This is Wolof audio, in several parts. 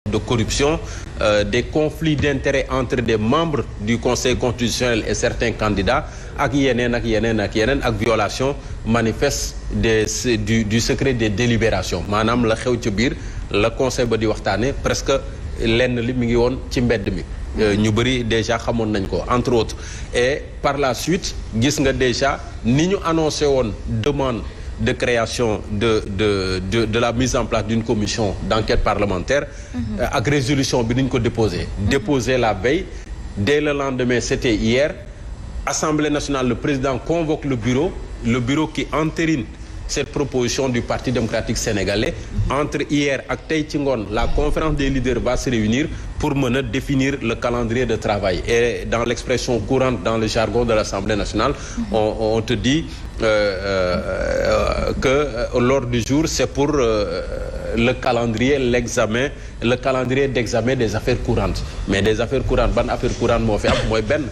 de corruption, des conflits d'intérêts entre des membres du Conseil constitutionnel et certains candidats ak yeneen ak violation manifeste du secret des délibérations maanaam la xew ci biir la conseil ba di waxtaane presque lenn li mi ngi woon ci mbedd mi ñu bëri déjà xamoon nañ ko entre autres et par la suite gis nga déjà ni ñu annoncé woon demande de création de la mise en place d'une commission d'enquête parlementaire ak résolution bi niñ ko déposé la veille dès le lendemain c'était hier Assemblée nationale le président convoque le bureau qui entérine cette proposition du Parti démocratique sénégalais entre hier ak tey ci ngoon la conférence des leaders va se réunir pour mën a définir le calendrier de travail et dans l'expression courante dans le jargon de l'Assemblée nationale on te dit que l'ordre du jour c'est pour le calendrier d'examen des affaires courantes mais des affaires courantes ban affaire courante moo fi am mooy benn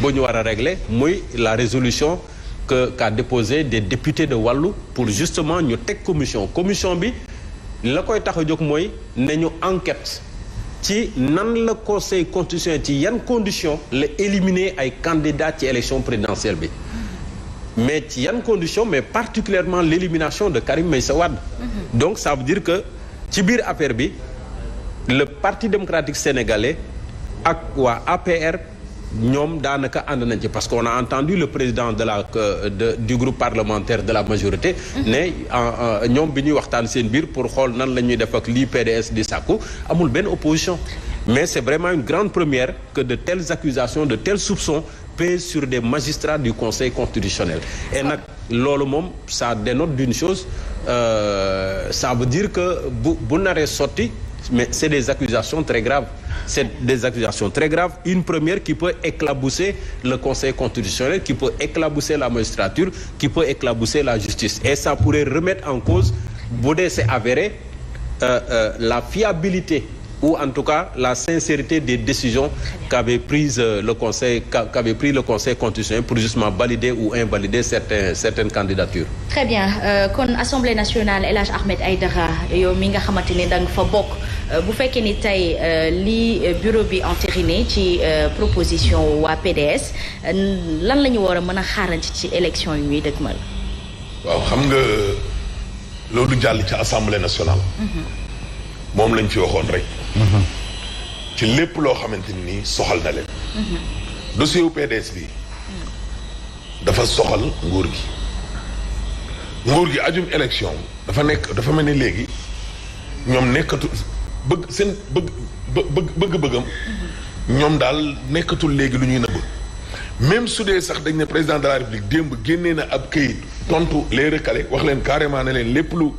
bu ñu war a régler muy la résolution qu'a déposé des députés de Wallu pour justement ñu teg commission bi la koy tax a jóg mooy ne ñu enquête ci nan la conseil constitutionnel ci yan conditions la éliminer ay candidats ci élection présidentielle bi mais ci yan conditions mais particulièrement l'élimination de Karim Meïssa Wade donc ça veut dire que ci biir affaire bi le Parti démocratique sénégalais ak waa APR ñoom daanaka ànd nañ ci parce qu'on a entendu le président du groupe parlementaire de la majorité ne ñoom bi ñuy waxtaan seen biir pour xool nan la ñuy def ak lii PDS di sàkku amul benn opposition mais c'est vraiment une grande première que de telles accusations de tels soupçons pèsent sur des magistrats du Conseil constitutionnel et nag loolu moom ça dénote d'une chose ça veut dire que bu naree sotti mais c'est des accusations très graves. C'est des accusations très graves. Une première qui peut éclabousser le Conseil constitutionnel, qui peut éclabousser la magistrature, qui peut éclabousser la justice. Et ça pourrait remettre en cause, bu dee c'est avéré, la fiabilité ou en tout cas la sincérité des décisions qu'avait pris le Conseil constitutionnel pour justement valider ou invalider certaines candidatures. Très bien kon Assemblée nationale El Hadj Ahmed Aïdara yow mi nga xamante ni da nga fa bokk bu fekkee ni tey li bureau bi entériné ci proposition waa PDS lan la ñu war a mën a xaaranti ci élection yi ñuy dëgmal. waaw xam nga loolu jàll ci Assemblée nationale. moom lañ fi waxoon rek. ci lépp loo xamante ni soxal na leen. dossier wu PDS bi dafa soxal nguur gi ajum élection dafa mel ni léegi ñoom nekkatu bëgg-bëggam ñoom daal nekkatul léegi lu ñuy nëbb même su dee sax dañ ne président de la République démb génnee na ab këyit tontu les recalés wax leen carrément ne leen lépp lu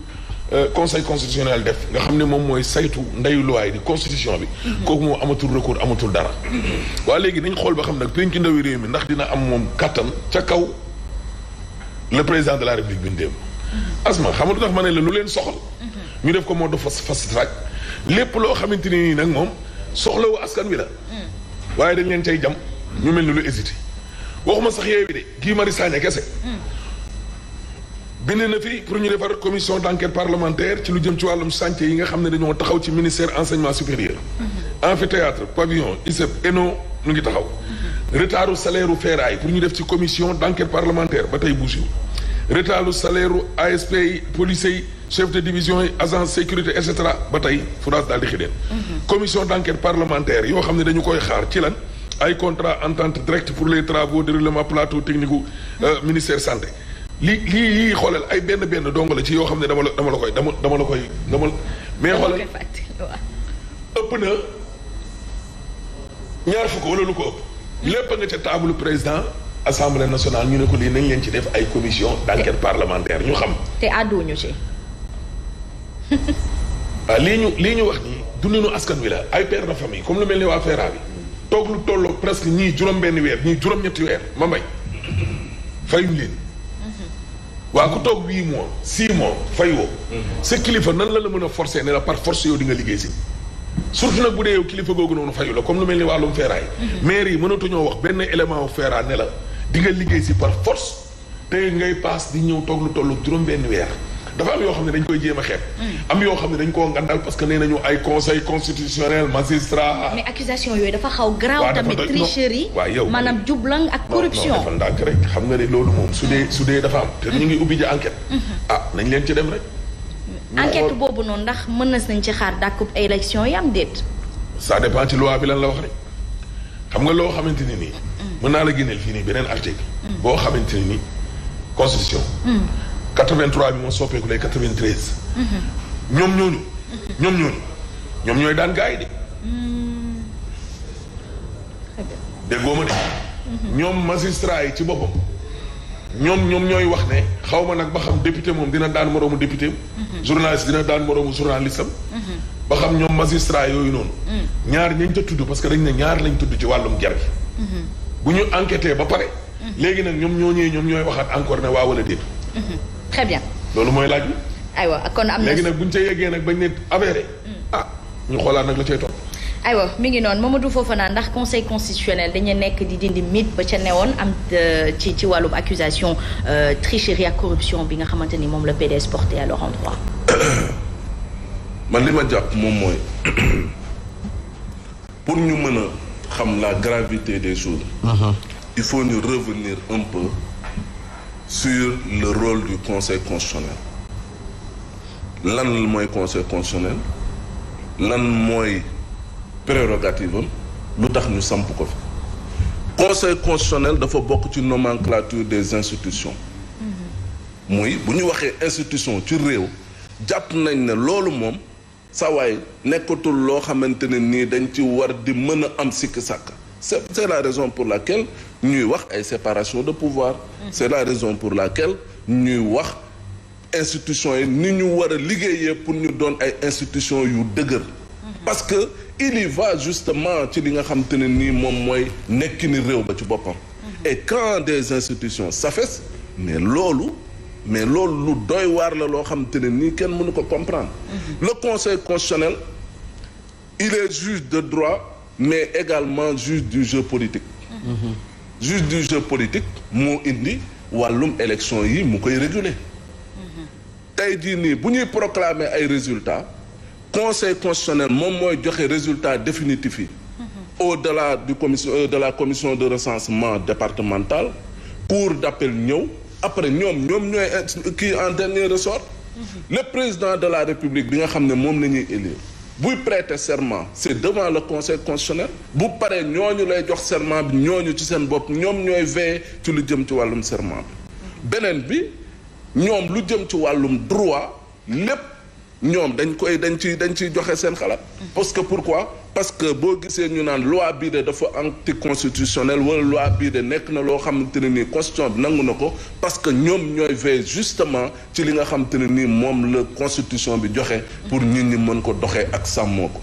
conseil constitutionnel def nga xam ne moom mooy saytu ndeyu luwaay di constitution bi kooku moom amatul recours amatul dara waa léegi nañ xool ba xam nag penc ndawi réew mi ndax dina am moom kattan ca kaw le président de la République bi ndéem asma xam nga lu tax ma ne la lu leen soxal ñu def ko moo dafa fast track lépp loo xamante ni nii nag moom soxlawu askan wi la waaye dañ leen cay jam ñu mel ni lu hésité waxuma sax yeewi de Guy Marius Sagna kese bind na fi pour ñu defar commission d'enquête parlementaire ci lu jëm ci wàllum chantier yi nga xam ne dañoo taxaw ci ministère enseignement supérieur amphithéâtre pavillon ISEP ENO ñu ngi taxaw retardu salaire u ferraille pour ñu def ci commission d'enquête parlementaire ba tey bougiw retardu salaire u ASP yi policiers yi chef de division yi agent sécurité et cetera ba tey furaas daal di xideen commission d'enquête parlementaire yoo xam ne dañu koy xaar ci lan ay contrat entente directe pour les travaux de règlement plateau technique u ministère santé lii xoolal ay benn dong la ci yoo xam ne dama la koy mais xoolal ëpp na ñaar fukk wala lu ko ëpp lépp nga ca table président assemblée nationale ñu ne ko lii nañ leen ci def ay commission d'enquête parlementaire ñu xam te àdduñu ci waaw lii ñu wax nii dundinu askan wi la ay père de famille comme lu mel ni waa FERA bi toog lu tolloo presque ñii juróom-benn weer ñii juróom-ñetti weer ma mbay fayuñ leen waa ku toog 8 mois 6 mois fay woo sa kilifa nan la mën a forcer ne la par force yow di nga liggéey si surtout nag bu dee yow kilifa googu noonu fayu la comme lu mel ni wàllum feeraay maire yi mënatuñoo wax benn élément wu feeraa ne la di nga liggéey si par force te ngay paas di ñëw toog lu tollu juróom-benn weer dafa am yoo xam ne dañ koy jéem a xeeb. am yoo xam ne dañ koo ngandal parce que nee nañu ay conseil constitutionnel magistrat. mais accusation yooyu dafa xaw garaaw tamit tricherie. waaw yow maanaam jublang ak corruption. non dafa ndànk rek xam nga ne loolu moom su dee dafa am te ñu ngi ubbi ji enquête. nañ leen ci dem rek. enquête boobu noonu ndax mën nañ ci xaar dàkkub élection yi am déet. ça dépend ci loi bi lan la wax rek xam nga loo xamante ni nii. mën naa la génneel fii nii beneen article. boo xamante ni nii constitution. 83 bi moo soppeeku lay 93. ñoom ñooy daan gars yi de. déggoo ma de. ñoom magistrat yi ci boppam. ñoom ñooy wax ne xaw ma nag ba xam député moom dina daan moroomu député am. journaliste dina daan moroomu journaliste am. ba xam ñoom magistrat yooyu noonu. ñaar ñañ ca tudd parce que dañ ne ñaar lañ tudd ci wàllum ger gi. bu ñu enquêté ba pare. léegi nag ñoom ñooy waxaat encore ne waa wala déet. très bien. loolu mooy laaj bi. aywa kon am na léegi nag buñ ca yeggee nag bañ ne avéré. ñu xoolaat nag la cay topp. aywa mi ngi noonu Mamadou Fofana ndax conseil constitutionnel dañu nekk di dindi mythe ba ca newoon am ci wàllum accusation tricherie ak corruption bi nga xamante ni moom la PDS porté à leur endroit. man li ma jàpp moom mooy pour ñu mën a xam la gravité des choses. il faut ñu revenir un peu sur le rôle du conseil constitutionnel. lan mooy conseil constitutionnel lan mooy prérogative am lu tax ñu samp ko fi. conseil constitutionnel dafa bokk ci nomenclature des institutions. muy bu ñu waxee institution ci réew jàpp nañ ne loolu moom sa waay nekkatul loo xamante ne nii dañ ci war di mën a am sikk sàkk. c'est la raison pour laquelle ñuy wax ay séparation de pouvoir. c'est la raison pour laquelle ñuy wax institutions yi ni ñu war a liggéeyee pour ñu doon ay institutions yu dëgër. parce que il y va justement ci li nga xamante ne nii moom mooy nekki ni réew ba ci boppam. et quand des institutions s'affaissent mais loolu lu doy waar la loo xamante ne nii kenn mënu ko comprendre. le conseil constitutionnel il est juge de droit mais également juge du jeu politique. juge du jeu politique moo indi wàllum élection yi mu koy réguler. tey jii nii bu ñuy proclamer ay résultats conseil constitutionnel moom mooy joxe résultat définitif yi. au-delà de la commission de recensement départemental cour d'appel ñëw après ñoom ñooy kii en dernier ressort. le président de la république bi nga xam ne moom la ñuy élire buy prêter serment c'est devant le conseil constitutionnel bu paree ñooñu lay jox serment bi ñooñu ci seen bopp ñoom ñooy veiller ci lu jëm ci wàllum serment bi. beneen bi ñoom lu jëm ci wàllum droit lépp ñoom dañ ciy joxe seen xalaat. parce que pourquoi parce que boo gisee ñu naan loi bii de dafa anticonstitutionnel wala loi bii de nekk na loo xamante ne nii constitution bi nangu na ko parce que ñoom ñooy veiller justement ci li nga xamante ne nii moom la constitution bi joxe. pour nit ñi mën ko doxee ak sàmmoo ko.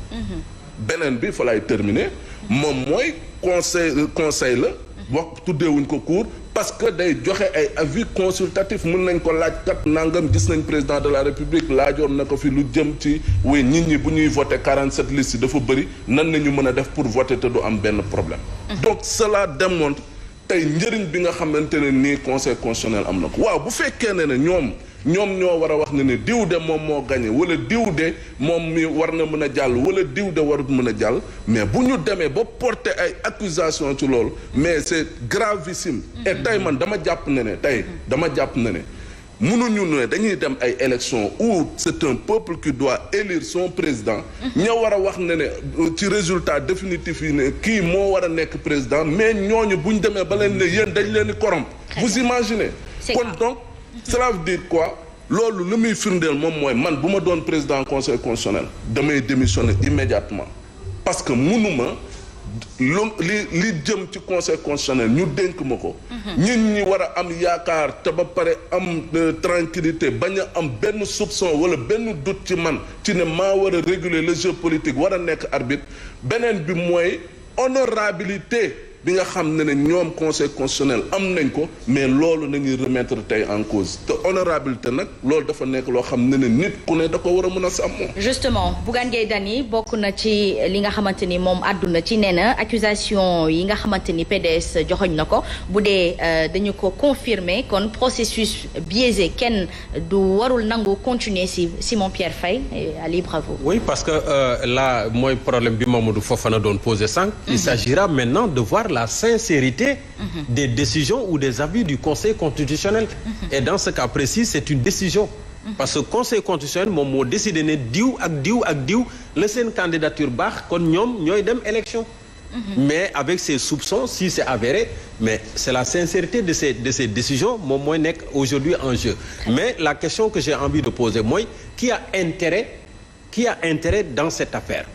beneen bi fa lay terminer moom mooy conseil la. wax tuddeewuñ ko cour parce que day joxe ay avis consultatif mën nañ ko laaj kat nangam gis nañ président de la république laajoon na ko fi lu jëm ci oui nit ñi bu ñuy voter 47 listes yi dafa bëri nan nañu mën a def pour voter te du am benn problème. donc cela démontre tey njëriñ bi nga xamante ne nii conseil constitutionnel am na ko waaw bu fekkee ne ñoom ñoo war a wax ne diw de moom moo gagné wala diw de moom mi war na mën a jàll wala diw de warut mën a jàll mais bu ñu demee ba porter ay accusations ci loolu mais c'est gravissime. et tey man dama jàpp ne mënuñu ne dañuy dem ay élections où c'est un peuple qui doit élire son président. ña war a wax ne ci résultat définitif yi ne kii moo war a nekk président mais ñooñu bu ñu demee ba leen ne yéen dañ leen di corrompre. vous imaginez. kon donc. cela veut dire quoi loolu lu muy firndeel moom mooy man bu ma doon président conseil constitutionnel damay démissionner immédiatement parce que mënuma li jëm ci conseil constitutionnel ñu dénk ma ko. ñi war a am yaakaar te ba pare am tranquillité bañ a am benn soupçon wala benn doute ci man ci ne maa war a réguler le jeu politique war a nekk arbitre beneen bi mooy honorabilité bi nga xam ne ñoom conseil constitutionnel am nañ ko mais loolu nañuy remettre tey en cause te honorabilité nag loolu dafa nekk loo xam ne nit ku ne da ko war a mën a sàmm. justement Bougane Gueye Dany bokk na ci li nga xamante ni moom àdduna ci nee na accusation yi nga xamante ni PDS joxoñ na ko bu dee dañu ko confirmer kon processus biaisé kenn du warul nangu continuer si Simon Pierre Faye Ali bravo. Oui, parce que là mooy problème bi Mamadou Fofana doon posé sànq. Il s'agira maintenant de voir la sincérité des décisions ou des avis du Conseil constitutionnel. Et dans ce cas précis, c'est une décision. Parce que Conseil constitutionnel moom moo décidé ne diw ak diw ak diw la seen candidature baax kon ñoom ñooy dem élection. Mais avec ces soupçons, si c'est avéré, mais c'est la sincérité de ces décisions moom mooy nekk aujourd'hui en jeu. Mais la question que j'ai envie de poser mooy qui a intérêt dans cette affaire.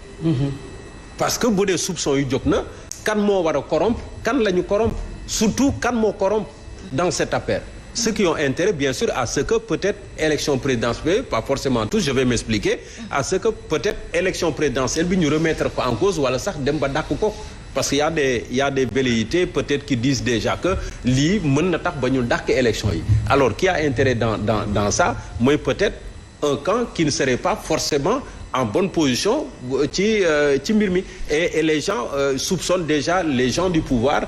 Parce que bu dee soupçons yu jóg na kan moo war a corrompre kan la ñu corrompre surtout kan moo corrompre dans cette affaire. Ceux qui ont intérêt bien sûr à ce que peut-être élection présidentielle pas forcément tous je vais m'expliquer à ce que peut-être élection présidentielle bi ñu remettre ko en cause wala sax dem ba dàq ko parce que y a des velléités peut-être qui disent déjà que lii mën na tax ba ñu dàq élection yi. Alors qui a intérêt dans ça mooy peut-être un camp qui ne serait pas forcément en bonne position ci mbir mi et les gens soupçonnent déjà les gens du pouvoir